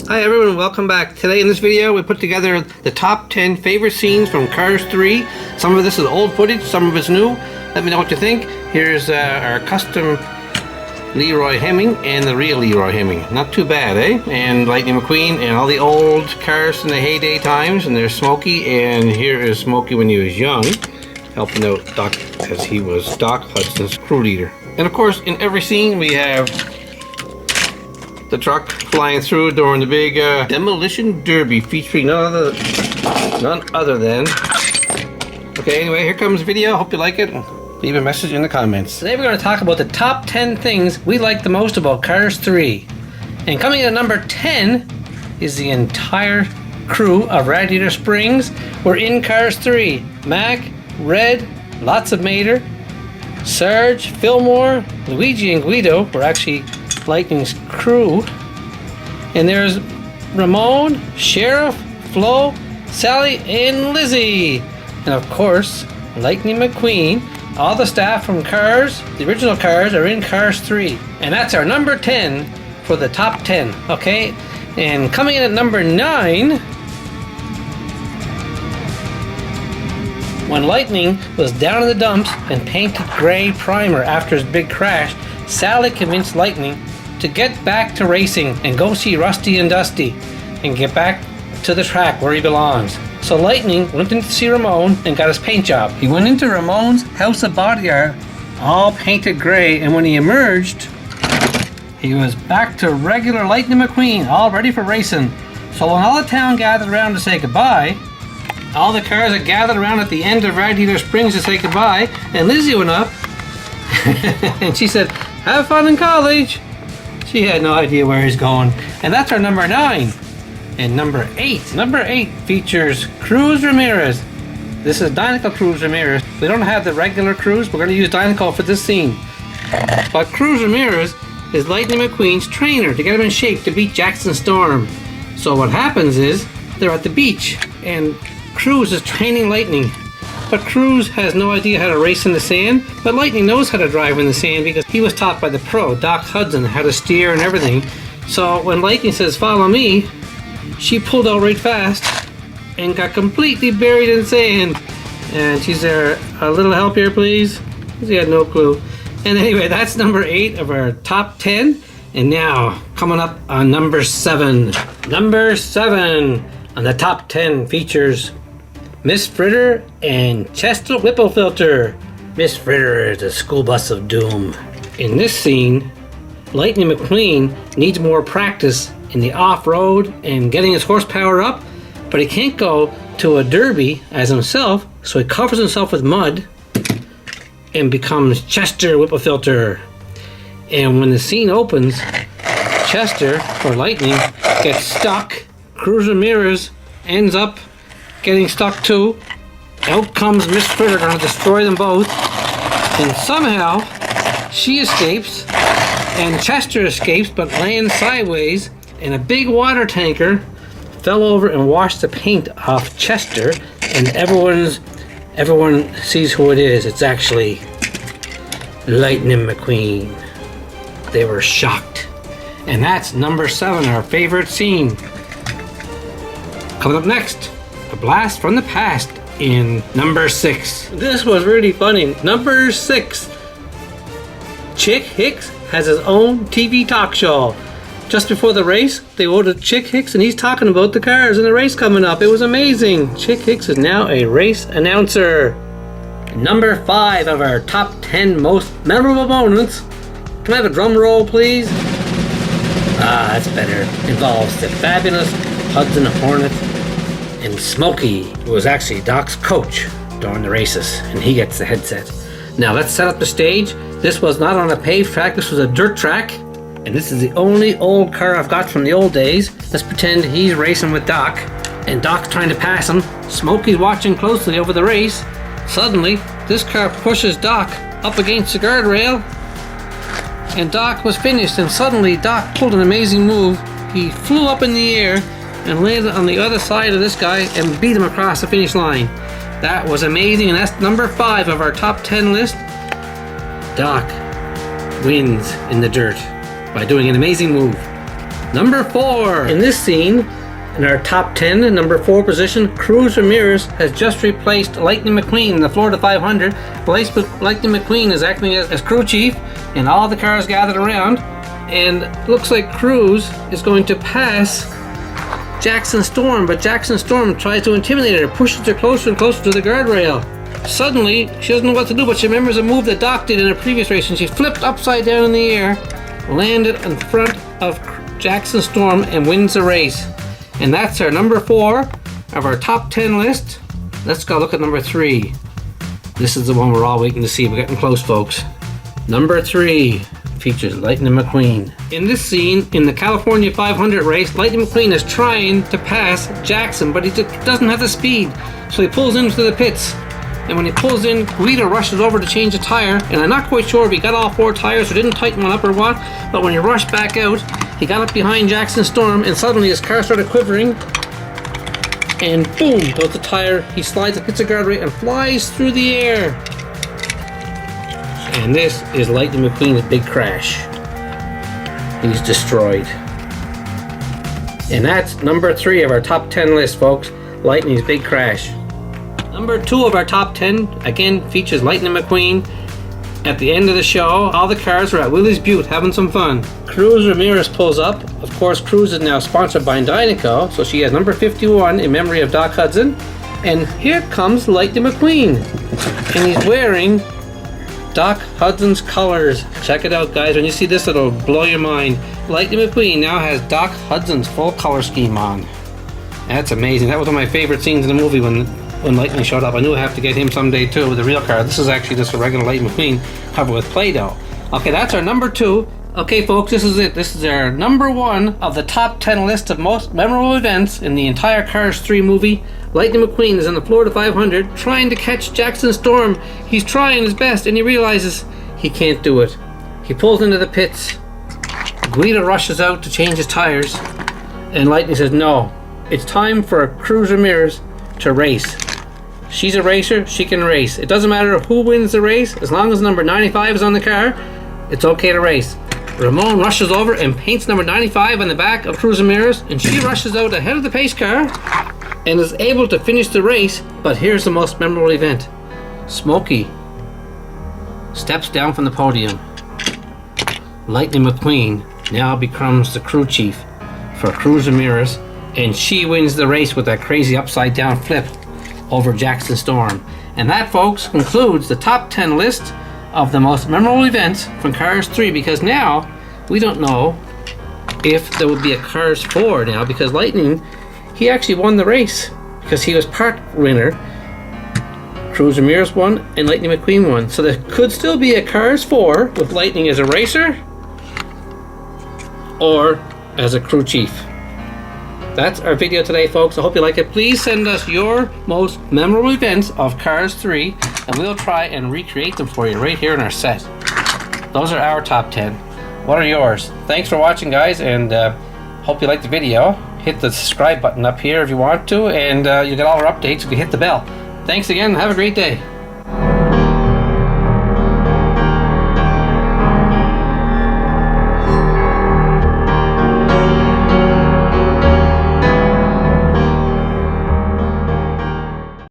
Hi everyone, welcome back. Today in this video we put together the top 10 favorite scenes from Cars 3. Some of this is old footage, some of it's new. Let me know what you think. Here's our custom Leroy Hemming and the real Leroy Hemming. Not too bad, eh? And Lightning McQueen and all the old cars in the heyday times. And there's Smokey, and here is Smokey when he was young, helping out Doc as he was Doc Hudson's crew leader. And of course, in every scene we have the truck flying through during the big demolition derby featuring none other than. Okay, anyway, here comes the video. Hope you like it. Leave a message in the comments. Today we're going to talk about the top 10 things we like the most about Cars 3. And coming in at number 10 is the entire crew of Radiator Springs were in Cars 3. Mac, Red, lots of Mater, Sarge, Fillmore, Luigi and Guido were actually Lightning's crew. And there's Ramone, Sheriff, Flo, Sally, and Lizzie. And of course, Lightning McQueen. All the staff from Cars, the original Cars, are in Cars 3. And that's our number 10 for the top 10, okay? And coming in at number 9, when Lightning was down in the dumps and painted gray primer after his big crash, Sally convinced Lightning to get back to racing and go see Rusty and Dusty and get back to the track where he belongs. So Lightning went in to see Ramone and got his paint job. He went into Ramone's house of body art, all painted gray, and when he emerged, he was back to regular Lightning McQueen, all ready for racing. So when all the town gathered around to say goodbye, all the cars that gathered around at the end of Radiator Springs to say goodbye, and Lizzie went up and she said, "Have fun in college." She had no idea where he's going. And that's our number 9. And number 8 features Cruz Ramirez. This is Dynaco Cruz Ramirez. We don't have the regular Cruz. We're going to use Dynaco for this scene. But Cruz Ramirez is Lightning McQueen's trainer to get him in shape to beat Jackson Storm. So what happens is they're at the beach and Cruz is training Lightning. But Cruz has no idea how to race in the sand, but Lightning knows how to drive in the sand because he was taught by the pro, Doc Hudson, how to steer and everything. So when Lightning says, "Follow me," she pulled out right fast and got completely buried in sand. And she's there, "A little help here, please?" She had no clue. And anyway, that's number 8 of our top 10. And now, coming up on number 7. Number 7 on the top 10 features Miss Fritter and Chester Whipplefilter. Miss Fritter is the school bus of doom. In this scene, Lightning McQueen needs more practice in the off-road and getting his horsepower up, but he can't go to a derby as himself, so he covers himself with mud and becomes Chester Whipplefilter. And when the scene opens, Chester, or Lightning, gets stuck. Cruz Ramirez ends up getting stuck too. Out comes Miss Fritter, gonna destroy them both. And somehow she escapes, and Chester escapes, but lands sideways, and a big water tanker fell over and washed the paint off Chester, and everyone sees who it is. It's actually Lightning McQueen. They were shocked. And that's number 7, our favorite scene. Coming up next, a blast from the past in number 6. This was really funny. Number 6. Chick Hicks has his own TV talk show. Just before the race, they ordered Chick Hicks and he's talking about the cars and the race coming up. It was amazing. Chick Hicks is now a race announcer. Number 5 of our top 10 most memorable moments. Can I have a drum roll, please? Ah, that's better. Involves the fabulous Hudson Hornet and Smokey, who was actually Doc's coach during the races, and he gets the headset. Now let's set up the stage. This was not on a paved track, this was a dirt track, and this is the only old car I've got from the old days. Let's pretend he's racing with Doc, and Doc's trying to pass him. Smokey's watching closely over the race. Suddenly, this car pushes Doc up against the guardrail, and Doc was finished, and suddenly Doc pulled an amazing move. He flew up in the air and landed on the other side of this guy and beat him across the finish line. That was amazing, and that's number 5 of our top 10 list. Doc wins in the dirt by doing an amazing move. Number 4. In this scene, in our top 10, in number 4 position, Cruz Ramirez has just replaced Lightning McQueen in the Florida 500. Lightning McQueen is acting as crew chief, and all the cars gathered around. And looks like Cruz is going to pass Jackson Storm, but Jackson Storm tries to intimidate her, pushes her closer and closer to the guardrail. Suddenly, she doesn't know what to do, but she remembers a move that Doc did in a previous race, and she flipped upside down in the air, landed in front of Jackson Storm, and wins the race. And that's our number 4 of our top 10 list. Let's go look at number 3. This is the one we're all waiting to see. We're getting close, folks. Number 3 features Lightning McQueen. In this scene, in the California 500 race, Lightning McQueen is trying to pass Jackson, but he doesn't have the speed, so he pulls into the pits. And when he pulls in, Guido rushes over to change a tire, and I'm not quite sure if he got all 4 tires or didn't tighten one up or what, but when he rushed back out, he got up behind Jackson Storm, and suddenly his car started quivering, and boom goes the tire. He slides the pizza guardrail and flies through the air. And this is Lightning McQueen's big crash. He's destroyed. And that's number 3 of our top 10 list, folks. Lightning's big crash. Number 2 of our top 10, again, features Lightning McQueen. At the end of the show, all the cars are at Willie's Butte having some fun. Cruz Ramirez pulls up. Of course, Cruz is now sponsored by Dynaco, so she has number 51 in memory of Doc Hudson. And here comes Lightning McQueen. And he's wearing Doc Hudson's colors. Check it out, guys. When you see this, it'll blow your mind. Lightning McQueen now has Doc Hudson's full color scheme on. That's amazing. That was one of my favorite scenes in the movie when Lightning showed up. I knew I'd have to get him someday too with a real car. This is actually just a regular Lightning McQueen covered with Play-Doh. Okay, that's our number 2. Okay, folks, this is it. This is our number 1 of the top 10 list of most memorable events in the entire Cars 3 movie. Lightning McQueen is in the Florida 500 trying to catch Jackson Storm. He's trying his best and he realizes he can't do it. He pulls into the pits. Guido rushes out to change his tires, and Lightning says, no, it's time for Cruz Ramirez to race. She's a racer, she can race. It doesn't matter who wins the race, as long as number 95 is on the car, it's okay to race. Ramone rushes over and paints number 95 on the back of Cruz Ramirez, and she rushes out ahead of the pace car and is able to finish the race. But here's the most memorable event. Smokey steps down from the podium. Lightning McQueen now becomes the crew chief for Cruz Ramirez, and she wins the race with that crazy upside down flip over Jackson Storm. And that, folks, concludes the top 10 list of the most memorable events from Cars 3, because now we don't know if there would be a Cars 4 now, because Lightning, he actually won the race because he was part winner. Cruz Ramirez won and Lightning McQueen won. So there could still be a Cars 4 with Lightning as a racer or as a crew chief. That's our video today, folks. I hope you like it. Please send us your most memorable events of Cars 3, and we'll try and recreate them for you right here in our set. Those are our top 10. What are yours? Thanks for watching, guys, and hope you liked the video. Hit the subscribe button up here if you want to, and you get all our updates if you hit the bell. Thanks again. Have a great day.